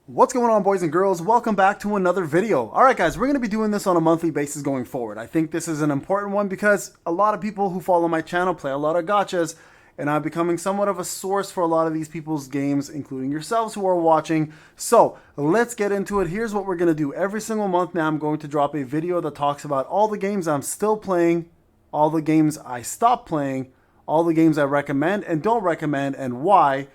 What's going on, boys and girls? Welcome back to another video. Alright guys, we're going to be doing this on a monthly basis going forward. I think this is an important one because a lot of people who follow my channel play a lot of gachas, and I'm becoming somewhat of a source for a lot of these people's games, including yourselves who are watching. So let's get into it. Here's what we're going to do. Every single month now I'm going to drop a video that talks about all the games I'm still playing, all the games I stopped playing, all the games I recommend and don't recommend and why.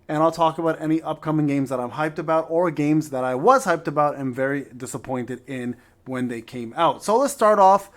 And I'll talk about any upcoming games that I'm hyped about or games that I was hyped about and very disappointed in when they came out. So let's start off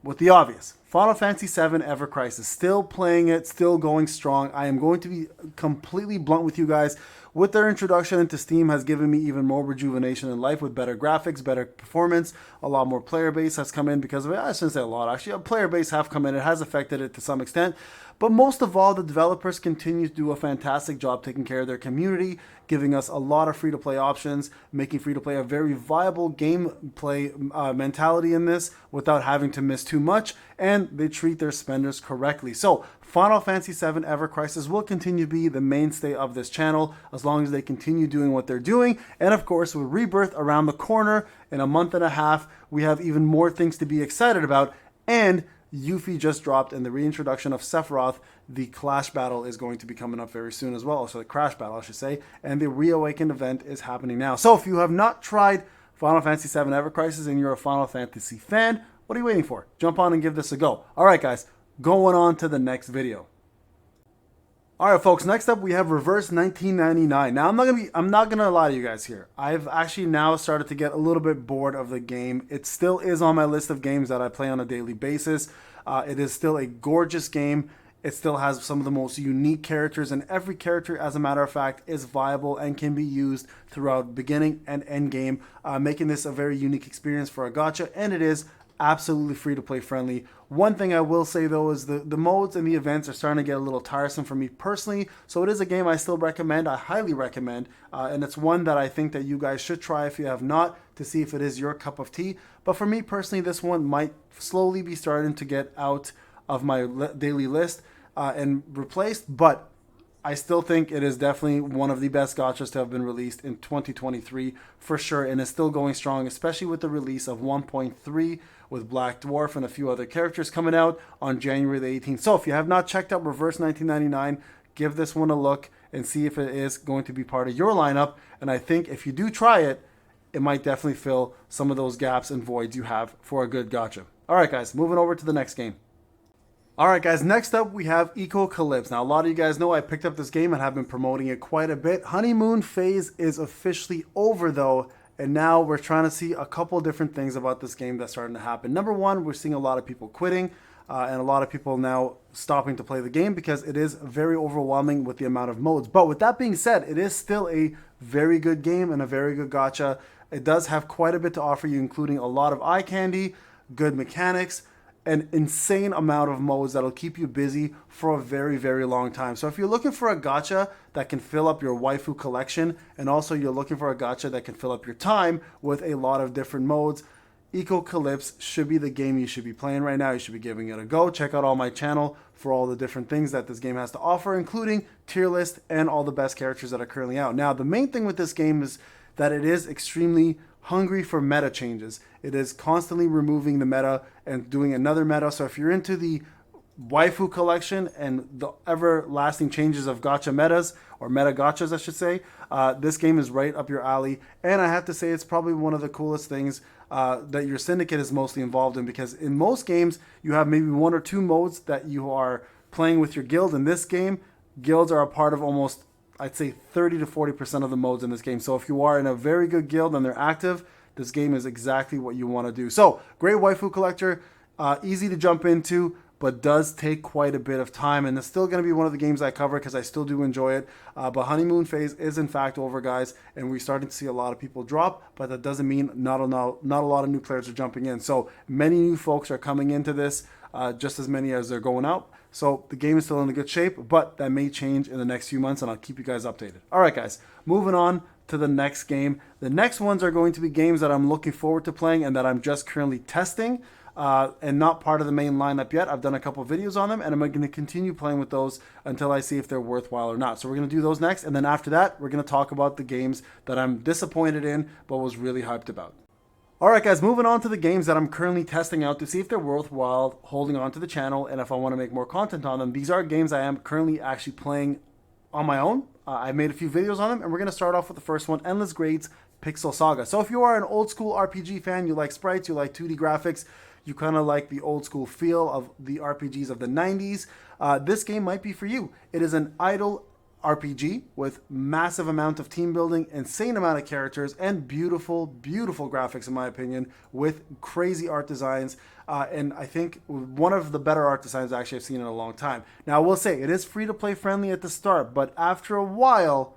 with the obvious. Final Fantasy VII Ever Crisis. Still playing it, still going strong. I am going to be completely blunt with you guys. With their introduction into Steam has given me even more rejuvenation in life with better graphics, better performance. A lot more player base has come in because of it. I shouldn't say a lot, actually. A player base have come in. It has affected it to some extent. But most of all, the developers continue to do a fantastic job taking care of their community, giving us a lot of free-to-play options, making free-to-play a very viable gameplay mentality in this without having to miss too much, and they treat their spenders correctly. So Final Fantasy VII Ever Crisis will continue to be the mainstay of this channel as long as they continue doing what they're doing. And of course, with Rebirth around the corner in a month and a half, we have even more things to be excited about. And Yuffie just dropped, and the reintroduction of Sephiroth, the Clash Battle, is going to be coming up very soon as well. So the Crash Battle, I should say. And the Reawakened event is happening now. So if you have not tried Final Fantasy VII Ever Crisis and you're a Final Fantasy fan, what are you waiting for? Jump on and give this a go. All right, guys, going on to the next video. All right, folks, next up we have Reverse 1999. Now, I'm not gonna lie to you guys here. I've actually now started to get a little bit bored of the game. It still is on my list of games that I play on a daily basis. It is still a gorgeous game. It still has some of the most unique characters, and every character, as a matter of fact, is viable and can be used throughout beginning and end game, making this a very unique experience for a gacha, and it is absolutely free to play friendly. One thing I will say though is the modes and the events are starting to get a little tiresome for me personally, so it is a game I still recommend. I highly recommend, and it's one that I think that you guys should try if you have not, to see if it is your cup of tea. But for me personally, this one might slowly be starting to get out of my daily list and replaced, but I still think it is definitely one of the best gachas to have been released in 2023 for sure, and is still going strong, especially with the release of 1.3 with Black Dwarf and a few other characters coming out on January the 18th. So if you have not checked out Reverse 1999, give this one a look and see if it is going to be part of your lineup. And I think if you do try it, it might definitely fill some of those gaps and voids you have for a good gacha. All right, guys, moving over to the next game. Alright guys, next up we have Calypse. Now a lot of you guys know I picked up this game and have been promoting it quite a bit. Honeymoon phase is officially over though, and now we're trying to see a couple different things about this game that's starting to happen. Number one, we're seeing a lot of people quitting and a lot of people now stopping to play the game because it is very overwhelming with the amount of modes. But with that being said, it is still a very good game and a very good gacha. It does have quite a bit to offer you, including a lot of eye candy, good mechanics, an insane amount of modes that'll keep you busy for a very, very long time. So if you're looking for a gacha that can fill up your waifu collection, and also you're looking for a gacha that can fill up your time with a lot of different modes, Calypse should be the game you should be playing right now. You should be giving it a go. Check out all my channel for all the different things that this game has to offer, including tier list and all the best characters that are currently out. Now, the main thing with this game is that it is extremely hungry for meta changes. It is constantly removing the meta and doing another meta. So if you're into the waifu collection and the everlasting changes of gacha metas, or meta gachas I should say, this game is right up your alley. And I have to say it's probably one of the coolest things that your syndicate is mostly involved in, because in most games you have maybe one or two modes that you are playing with your guild. In this game, guilds are a part of almost, I'd say, 30 to 40% of the modes in this game. So if you are in a very good guild and they're active, this game is exactly what you want to do. So, great waifu collector, easy to jump into, but does take quite a bit of time. And it's still going to be one of the games I cover because I still do enjoy it. But honeymoon phase is in fact over, guys, and we're starting to see a lot of people drop, but that doesn't mean not a lot of new players are jumping in. So many new folks are coming into this, just as many as they're going out. So the game is still in a good shape, but that may change in the next few months, and I'll keep you guys updated. All right, guys, moving on to the next game. The next ones are going to be games that I'm looking forward to playing and that I'm just currently testing. and not part of the main lineup yet. I've done a couple videos on them, and I'm going to continue playing with those until I see if they're worthwhile or not. So we're going to do those next, and then after that, we're going to talk about the games that I'm disappointed in but was really hyped about. Alright guys, moving on to the games that I'm currently testing out to see if they're worthwhile holding on to the channel and if I want to make more content on them. These are games I am currently actually playing on my own. I made a few videos on them, and we're going to start off with the first one, Endless Grades Pixel Saga. So if you are an old school RPG fan, you like sprites, you like 2D graphics, you kind of like the old school feel of the RPGs of the 90s, this game might be for you. It is an idle RPG with massive amount of team building, insane amount of characters, and beautiful, beautiful graphics in my opinion, with crazy art designs. And I think one of the better art designs actually I've seen in a long time. Now I will say it is free to play friendly at the start, but after a while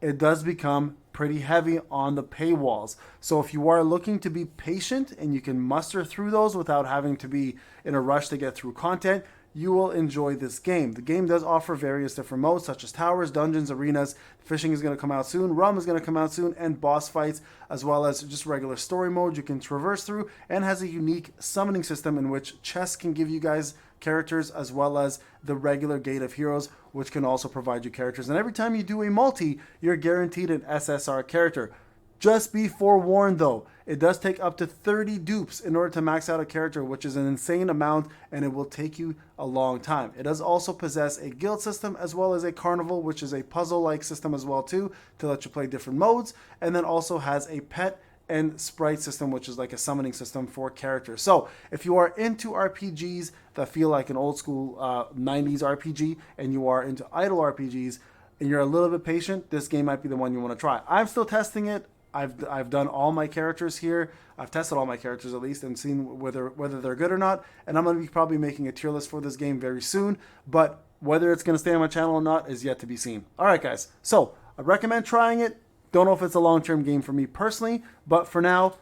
it does become pretty heavy on the paywalls. So if you are looking to be patient and you can muster through those without having to be in a rush to get through content, you will enjoy this game. The game does offer various different modes such as towers, dungeons, arenas. Fishing is going to come out soon, rum is going to come out soon, and boss fights, as well as just regular story mode you can traverse through, and has a unique summoning system in which chess can give you guys characters, as well as the regular Gate of Heroes, which can also provide you characters. And every time you do a multi, you're guaranteed an SSR character. Just be forewarned though, it does take up to 30 dupes in order to max out a character, which is an insane amount, and it will take you a long time. It does also possess a guild system as well as a carnival, which is a puzzle-like system as well too, to let you play different modes, and then also has a pet and sprite system, which is like a summoning system for characters. So if you are into RPGs that feel like an old school 90s RPG, and you are into idle RPGs, and you're a little bit patient, this game might be the one you want to try. I'm still testing it. I've done all my characters here. I've tested all my characters at least and seen whether they're good or not. And I'm going to be probably making a tier list for this game very soon. But whether it's going to stay on my channel or not is yet to be seen. All right, guys. So I recommend trying it. Don't know if it's a long-term game for me personally, but for now,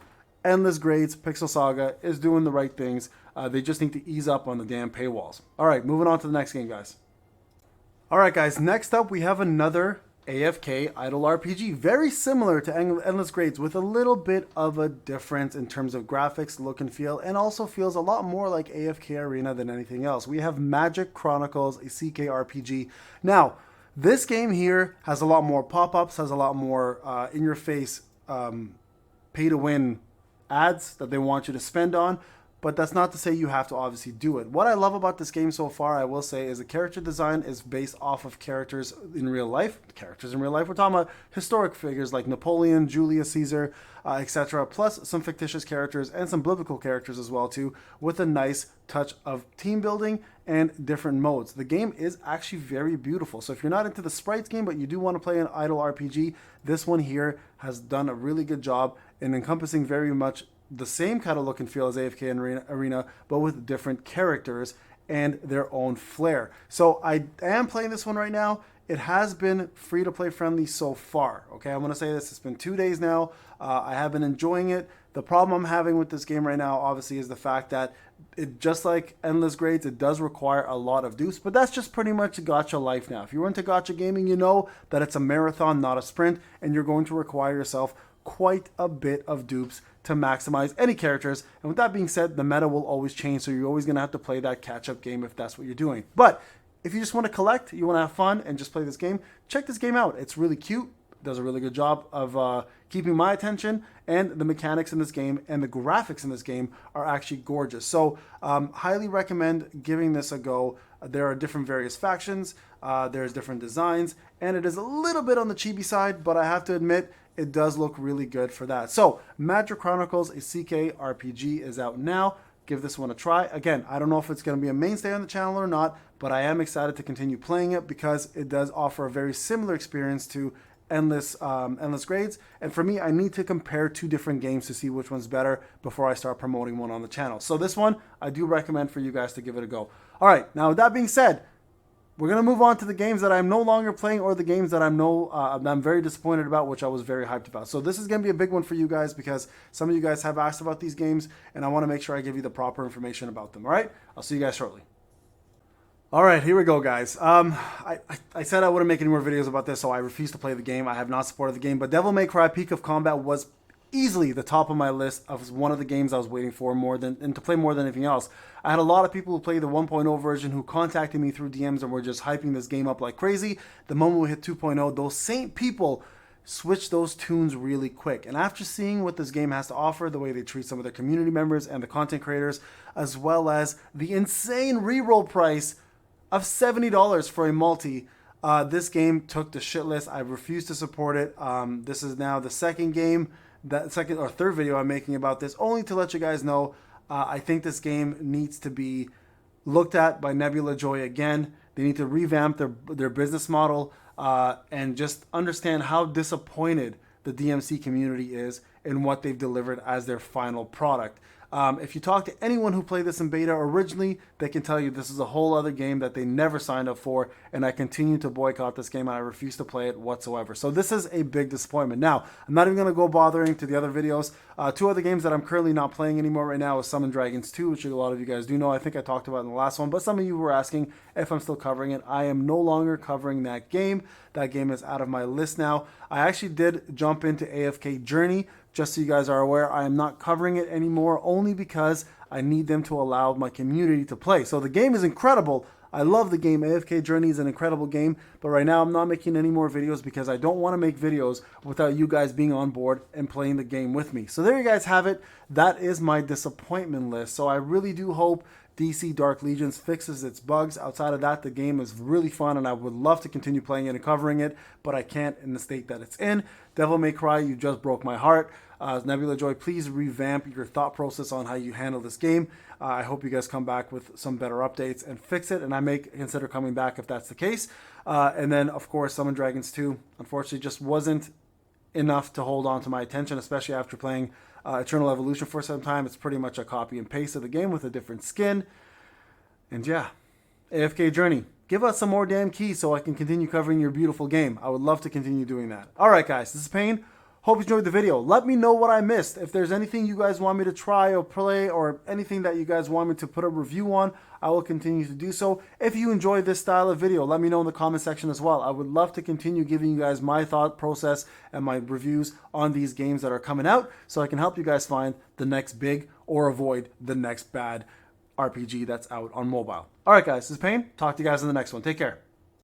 Endless Grades Pixel Saga is doing the right things. They just need to ease up on the damn paywalls. All right, moving on to the next game, guys. All right, guys. Next up, we have another AFK idle RPG, very similar to Endless Grades with a little bit of a difference in terms of graphics, look and feel, and also feels a lot more like AFK Arena than anything else. We have Magic Chronicles, a CK RPG. Now, this game here has a lot more pop-ups, has a lot more in-your-face pay-to-win ads that they want you to spend on, but that's not to say you have to obviously do it. What I love about this game so far, I will say, is the character design is based off of characters in real life. Characters in real life, we're talking about historic figures like Napoleon, Julius Caesar, etc., plus some fictitious characters and some biblical characters as well too, with a nice touch of team building and different modes. The game is actually very beautiful. So if you're not into the sprites game, but you do want to play an idle RPG, this one here has done a really good job in encompassing very much the same kind of look and feel as AFK Arena, but with different characters and their own flair. So I am playing this one right now. It has been free to play friendly so far. Okay, I'm going to say this. It's been 2 days now. I have been enjoying it. The problem I'm having with this game right now, obviously, is the fact that it, just like Endless Grades, it does require a lot of dupes, but that's just pretty much gacha life now. If you're into gacha gaming, you know that it's a marathon, not a sprint, and you're going to require yourself quite a bit of dupes to maximize any characters. And with that being said, the meta will always change, so you're always going to have to play that catch-up game if that's what you're doing. But if you just want to collect, you want to have fun and just play this game, check this game out. It's really cute, does a really good job of keeping my attention, and the mechanics in this game and the graphics in this game are actually gorgeous. So highly recommend giving this a go. There are different various factions, there's different designs, and it is a little bit on the chibi side, but I have to admit, it does look really good for that. So, Magic Chronicles, a CK RPG, is out now. Give this one a try. Again, I don't know if it's going to be a mainstay on the channel or not, but I am excited to continue playing it because it does offer a very similar experience to Endless Grades. And for me, I need to compare two different games to see which one's better before I start promoting one on the channel. So this one, I do recommend for you guys to give it a go. All right, now with that being said, we're going to move on to the games that I'm no longer playing, or the games that I'm very disappointed about, which I was very hyped about. So this is going to be a big one for you guys because some of you guys have asked about these games, and I want to make sure I give you the proper information about them. All right? I'll see you guys shortly. All right, here we go, guys. I said I wouldn't make any more videos about this, so I refuse to play the game. I have not supported the game, but Devil May Cry Peak of Combat was easily the top of my list of one of the games I was waiting for more than, and to play more than anything else. I had a lot of people who played the 1.0 version who contacted me through DMs and were just hyping this game up like crazy. The moment we hit 2.0, those same people switch those tunes really quick. And after seeing what this game has to offer, the way they treat some of their community members and the content creators, as well as the insane reroll price of $70 for a multi, this game took the shit list. I refuse to support it. This is now the second or third video I'm making about this, only to let you guys know I think this game needs to be looked at by Nebula Joy again. They need to revamp their business model and just understand how disappointed the DMC community is in what they've delivered as their final product. If you talk to anyone who played this in beta originally, they can tell you this is a whole other game that they never signed up for, and I continue to boycott this game and I refuse to play it whatsoever. So this is a big disappointment. Now, I'm not even going to go bothering to the other videos. Two other games that I'm currently not playing anymore right now is Summon Dragons 2, which a lot of you guys do know. I think I talked about in the last one, but some of you were asking if I'm still covering it. I am no longer covering that game. That game is out of my list now. I actually did jump into AFK Journey. Just so you guys are aware, I am not covering it anymore only because I need them to allow my community to play. So the game is incredible. I love the game. AFK Journey is an incredible game, but right now I'm not making any more videos because I don't want to make videos without you guys being on board and playing the game with me. So there you guys have it. That is my disappointment list. So I really do hope DC Dark Legions fixes its bugs. Outside of that, the game is really fun and I would love to continue playing it and covering it, but I can't in the state that it's in. Devil May Cry, you just broke my heart. Nebula Joy, please revamp your thought process on how you handle this game. I hope you guys come back with some better updates and fix it, and I may consider coming back if that's the case. And then, of course, Summon Dragons 2, unfortunately, just wasn't enough to hold on to my attention, especially after playing Eternal Evolution for some time. It's pretty much a copy and paste of the game with a different skin. And yeah, AFK Journey. Give us some more damn keys so I can continue covering your beautiful game. I would love to continue doing that. All right, guys, this is Payne. Hope you enjoyed the video. Let me know what I missed. If there's anything you guys want me to try or play or anything that you guys want me to put a review on, I will continue to do so. If you enjoy this style of video, let me know in the comment section as well. I would love to continue giving you guys my thought process and my reviews on these games that are coming out so I can help you guys find the next big or avoid the next bad RPG that's out on mobile. All right, guys, this is Payne. Talk to you guys in the next one. Take care.